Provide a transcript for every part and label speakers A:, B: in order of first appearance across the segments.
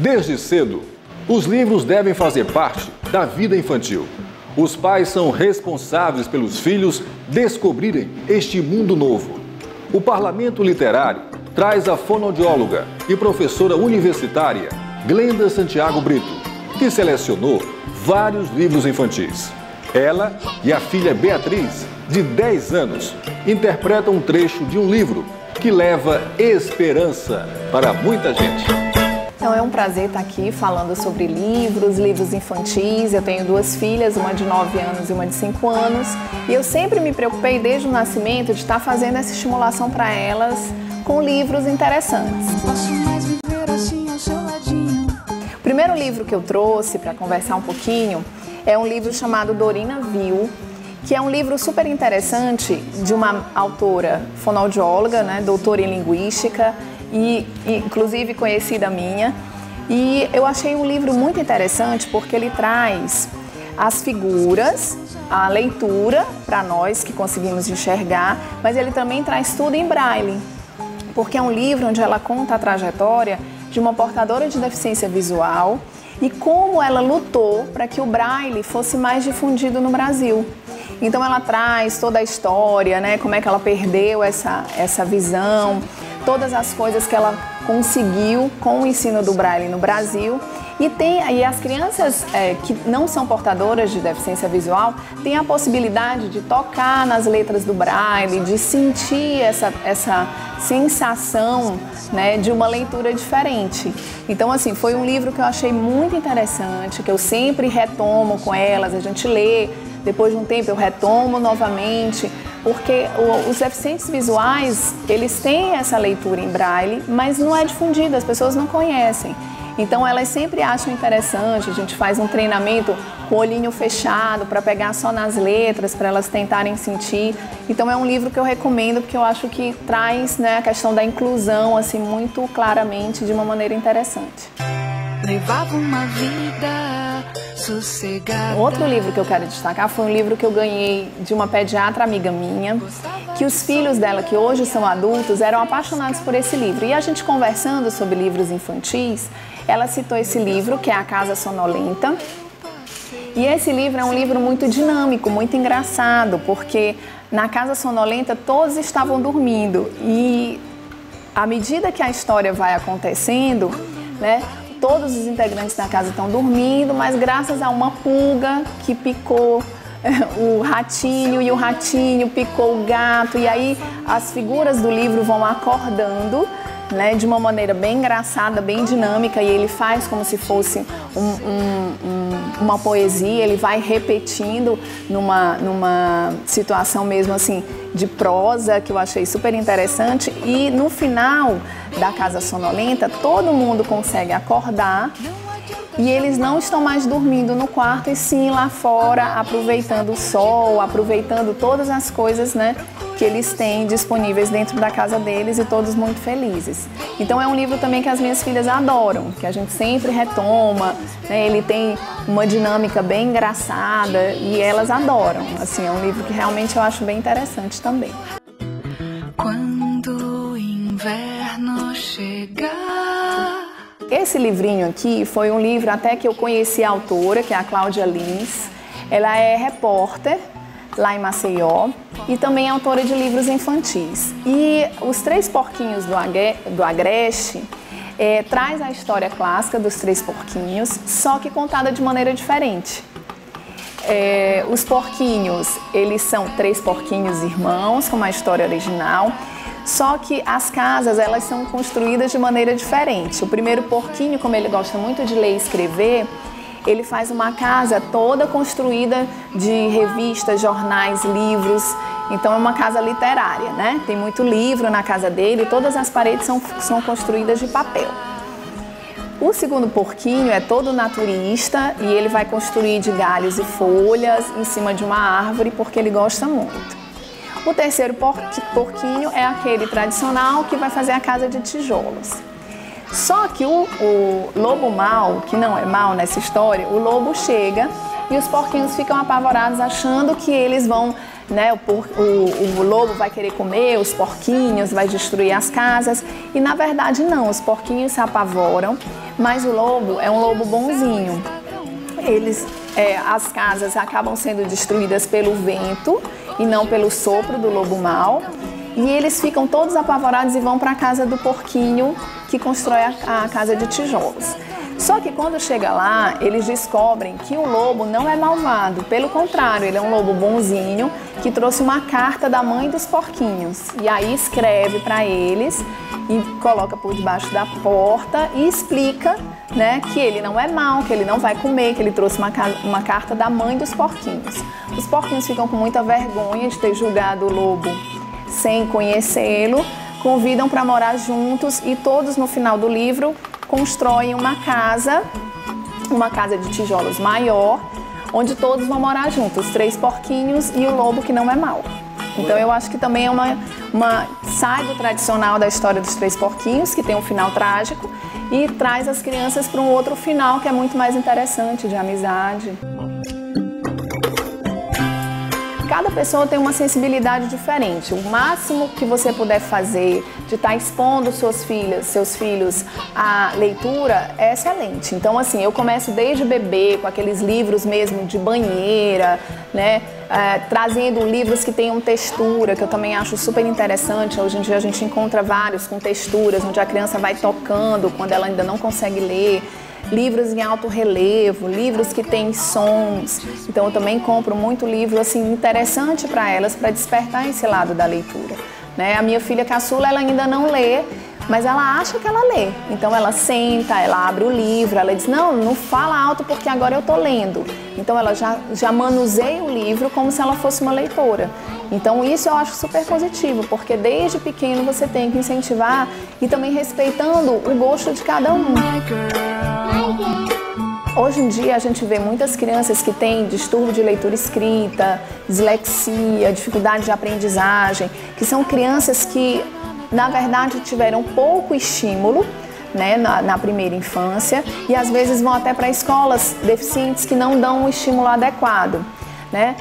A: Desde cedo, os livros devem fazer parte da vida infantil. Os pais são responsáveis pelos filhos descobrirem este mundo novo. O Parlamento Literário traz a fonoaudióloga e professora universitária Glenda Santiago Brito, que selecionou vários livros infantis. Ela e a filha Beatriz, de 10 anos, interpretam um trecho de um livro que leva esperança para muita gente.
B: Então é um prazer estar aqui falando sobre livros infantis. Eu tenho duas filhas, uma de 9 anos e uma de 5 anos. E eu sempre me preocupei desde o nascimento de estar fazendo essa estimulação para elas com livros interessantes. O primeiro livro que eu trouxe para conversar um pouquinho é um livro chamado Dorina Viu, que é um livro super interessante de uma autora fonoaudióloga, né, doutora em linguística e inclusive conhecida minha. E eu achei um livro muito interessante porque ele traz as figuras, a leitura para nós que conseguimos enxergar, mas ele também traz tudo em braille, porque é um livro onde ela conta a trajetória de uma portadora de deficiência visual e como ela lutou para que o braille fosse mais difundido no Brasil. Então ela traz toda a história, né, como é que ela perdeu essa visão, todas as coisas que ela conseguiu com o ensino do braille no Brasil. E as crianças que não são portadoras de deficiência visual têm a possibilidade de tocar nas letras do braille, de sentir essa sensação, né, de uma leitura diferente. Então, assim, foi um livro que eu achei muito interessante, que eu sempre retomo com elas, a gente lê, depois de um tempo eu retomo novamente, porque os deficientes visuais, eles têm essa leitura em braille, mas não é difundida, as pessoas não conhecem. Então elas sempre acham interessante, a gente faz um treinamento com o olhinho fechado para pegar só nas letras, para elas tentarem sentir. Então é um livro que eu recomendo porque eu acho que traz, né, a questão da inclusão assim muito claramente, de uma maneira interessante.
C: Levava uma vida sossegada.
B: Outro livro que eu quero destacar foi um livro que eu ganhei de uma pediatra amiga minha, que os filhos dela, que hoje são adultos, eram apaixonados por esse livro. E a gente conversando sobre livros infantis, ela citou esse livro, que é A Casa Sonolenta. E esse livro é um livro muito dinâmico, muito engraçado, porque na Casa Sonolenta todos estavam dormindo. E à medida que a história vai acontecendo, né, todos os integrantes da casa estão dormindo, mas graças a uma pulga que picou o ratinho e o ratinho picou o gato, e aí as figuras do livro vão acordando, né, de uma maneira bem engraçada, bem dinâmica, e ele faz como se fosse uma poesia, ele vai repetindo numa situação mesmo assim de prosa, que eu achei super interessante. E no final da Casa Sonolenta, todo mundo consegue acordar e eles não estão mais dormindo no quarto, e sim lá fora, aproveitando o sol, aproveitando todas as coisas, né, que eles têm disponíveis dentro da casa deles, e todos muito felizes. Então é um livro também que as minhas filhas adoram, que a gente sempre retoma, né, ele tem uma dinâmica bem engraçada e elas adoram. Assim, é um livro que realmente eu acho bem interessante também.
C: Quando o inverno chegar.
B: Esse livrinho aqui foi um livro até que eu conheci a autora, que é a Cláudia Lins. Ela é repórter lá em Maceió e também é autora de livros infantis. E Os Três Porquinhos do Agreste traz a história clássica dos Três Porquinhos, só que contada de maneira diferente. Os porquinhos, eles são 3 porquinhos irmãos, como a história original, só que as casas, elas são construídas de maneira diferente. O primeiro porquinho, como ele gosta muito de ler e escrever, ele faz uma casa toda construída de revistas, jornais, livros. Então é uma casa literária, né? Tem muito livro na casa dele, todas as paredes são construídas de papel. O segundo porquinho é todo naturista e ele vai construir de galhos e folhas em cima de uma árvore porque ele gosta muito. O terceiro porquinho é aquele tradicional que vai fazer a casa de tijolos. Só que o lobo mau, que não é mau nessa história, o lobo chega e os porquinhos ficam apavorados achando que eles vão né? O lobo vai querer comer os porquinhos, vai destruir as casas. E na verdade não, os porquinhos se apavoram, mas o lobo é um lobo bonzinho. As casas acabam sendo destruídas pelo vento e não pelo sopro do lobo mau. E eles ficam todos apavorados e vão para a casa do porquinho que constrói a casa de tijolos. Só que quando chega lá, eles descobrem que o lobo não é malvado. Pelo contrário, ele é um lobo bonzinho que trouxe uma carta da mãe dos porquinhos. E aí escreve para eles e coloca por debaixo da porta e explica, né, que ele não é mau, que ele não vai comer, que ele trouxe uma carta da mãe dos porquinhos. Os porquinhos ficam com muita vergonha de ter julgado o lobo sem conhecê-lo, convidam para morar juntos e todos no final do livro constroem uma casa de tijolos maior, onde todos vão morar juntos, 3 porquinhos e o lobo que não é mau. Então eu acho que também é sai do tradicional da história dos 3 porquinhos, que tem um final trágico, e traz as crianças para um outro final que é muito mais interessante, de amizade. Cada pessoa tem uma sensibilidade diferente. O máximo que você puder fazer de estar expondo seus filhos à leitura é excelente. Então, assim, eu começo desde bebê, com aqueles livros mesmo de banheira, né? Trazendo livros que tenham textura, que eu também acho super interessante. Hoje em dia a gente encontra vários com texturas, onde a criança vai tocando quando ela ainda não consegue ler. Livros em alto relevo, livros que têm sons. Então eu também compro muito livro assim interessante para elas, para despertar esse lado da leitura, né? A minha filha caçula, ela ainda não lê, mas ela acha que ela lê. Então ela senta, ela abre o livro, ela diz: não fala alto porque agora eu tô lendo. Então ela já manuseia o livro como se ela fosse uma leitora. Então isso eu acho super positivo, porque desde pequeno você tem que incentivar e também respeitando o gosto de cada um. Hoje em dia a gente vê muitas crianças que têm distúrbio de leitura escrita, dislexia, dificuldade de aprendizagem, que são crianças que na verdade tiveram pouco estímulo, né, na primeira infância, e às vezes vão até para escolas deficientes que não dão um estímulo adequado, né?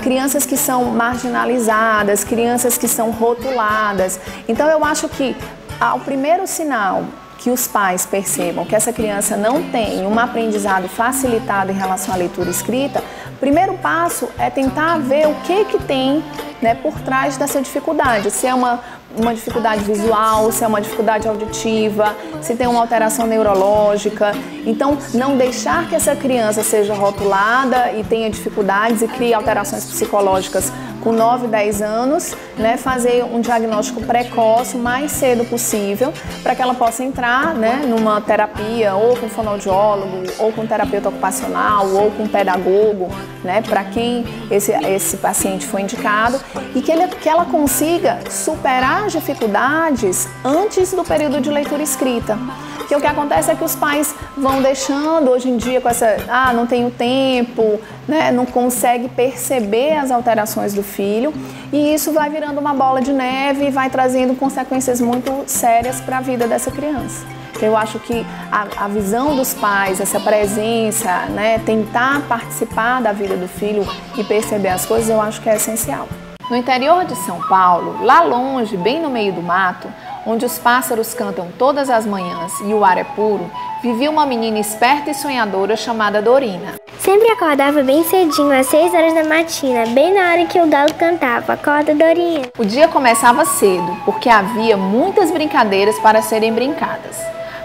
B: Crianças que são marginalizadas, crianças que são rotuladas. Então eu acho que ao primeiro sinal que os pais percebam que essa criança não tem um aprendizado facilitado em relação à leitura escrita, o primeiro passo é tentar ver o que tem, né, por trás dessa dificuldade. Se é uma dificuldade visual, se é uma dificuldade auditiva, se tem uma alteração neurológica. Então, não deixar que essa criança seja rotulada e tenha dificuldades e crie alterações psicológicas com 9, 10 anos, né, fazer um diagnóstico precoce o mais cedo possível para que ela possa entrar, né, numa terapia ou com fonoaudiólogo, ou com terapeuta ocupacional, ou com pedagogo, né, para quem esse paciente foi indicado, e que ela consiga superar as dificuldades antes do período de leitura escrita. Porque o que acontece é que os pais vão deixando hoje em dia com essa, não tenho tempo, né, não consegue perceber as alterações do filho, e isso vai virando uma bola de neve e vai trazendo consequências muito sérias para a vida dessa criança. Eu acho que a visão dos pais, essa presença, né, tentar participar da vida do filho e perceber as coisas, eu acho que é essencial. No interior de São Paulo, lá longe, bem no meio do mato, onde os pássaros cantam todas as manhãs e o ar é puro, vivia uma menina esperta e sonhadora chamada Dorina.
D: Sempre acordava bem cedinho, às 6 horas da matina, bem na hora que o galo cantava. Acorda, Dorinha!
B: O dia começava cedo, porque havia muitas brincadeiras para serem brincadas.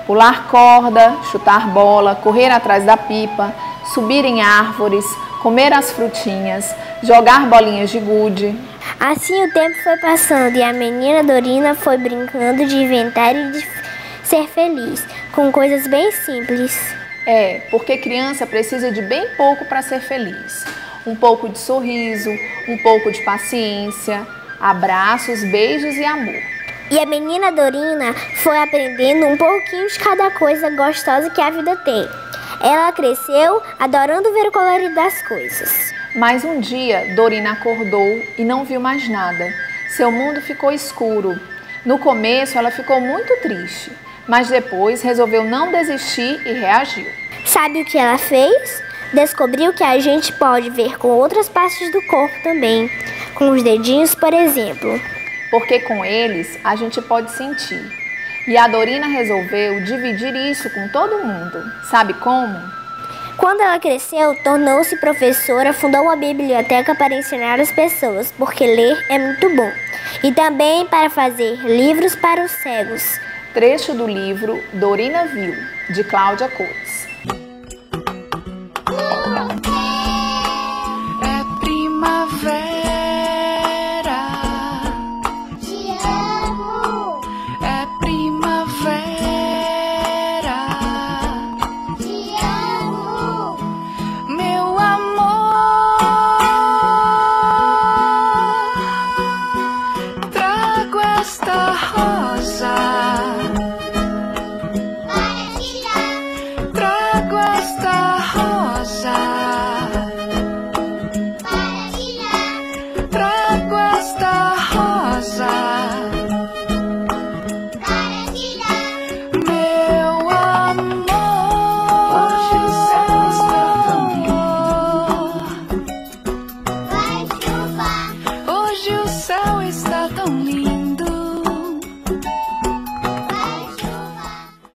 B: Pular corda, chutar bola, correr atrás da pipa, subir em árvores, comer as frutinhas, jogar bolinhas de gude.
D: Assim o tempo foi passando e a menina Dorina foi brincando de inventar e de ser feliz, com coisas bem simples.
B: Porque criança precisa de bem pouco para ser feliz. Um pouco de sorriso, um pouco de paciência, abraços, beijos e amor.
D: E a menina Dorina foi aprendendo um pouquinho de cada coisa gostosa que a vida tem. Ela cresceu adorando ver o colorido das coisas.
B: Mas um dia, Dorina acordou e não viu mais nada. Seu mundo ficou escuro. No começo, ela ficou muito triste, mas depois resolveu não desistir e reagiu.
D: Sabe o que ela fez? Descobriu que a gente pode ver com outras partes do corpo também. com os dedinhos, por exemplo.
B: Porque com eles a gente pode sentir. E a Dorina resolveu dividir isso com todo mundo. Sabe como?
D: Quando ela cresceu, tornou-se professora, fundou uma biblioteca para ensinar as pessoas, porque ler é muito bom. E também para fazer livros para os cegos.
B: Trecho do livro Dorina Viu, de Cláudia Coates.
C: É primavera.
D: Te amo.
C: É primavera.
D: Te amo.
C: Meu amor, trago esta rosa. Trago esta